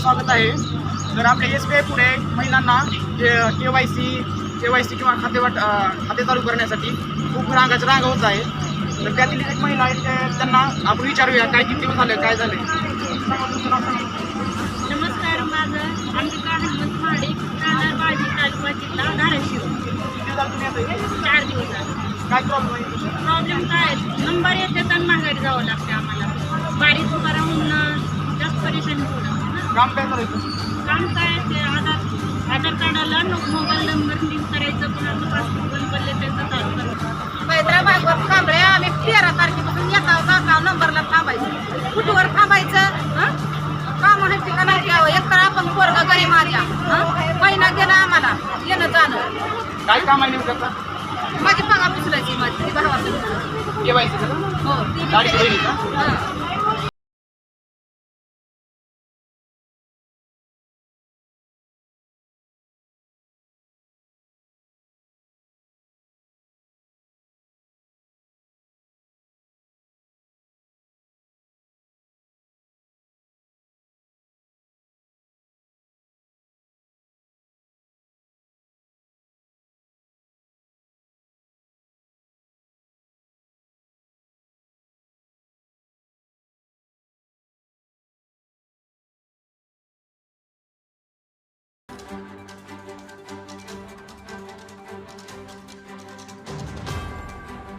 स्वागत आहे. तर आपल्या SBI पुढे महिलांना KYC किंवा खाते चालू करण्यासाठी खूप रांगा होत आहे. तर त्यातील एक महिला आहे, त्यांना आपण विचारूया काय किती दिवस झाले, काय झाले. नमस्कार, माझं अंबिका हनुमंत महाडिक, राहणार बाळजी, तालुका जिल्हा धाराशिव. किती झालं तुम्ही आता हे? 4 दिवस झाले. काय प्रॉब्लेम आहे? प्रॉब्लेम काय नंबर येते तर माघारी जावं लागते आम्हाला. बारीक उभा राहून जास्त परेशानी होऊ लागते ना. काम काय करायचं? काम काय ते आधार कार्डाला मोबाईल नंबर लिंक करायचं, पुन्हा पासबुक बंद पडले त्याचं चालू करायचं. पैत्रा भागवत थांबले. आम्ही 13 तारखेपासून येताव नंबरला थांबायचं, कुठवर थांबायचं, काम आहे ठिकाणा घ्यावं. एकतर आपण पोरगा गरी मार्या महिना गेला आम्हाला येणं जाणं. काय काम आहे नेमकं आता? माझी पगार उचलायची, माझी भावाचं. KYC हो, ती गाडी का? हां.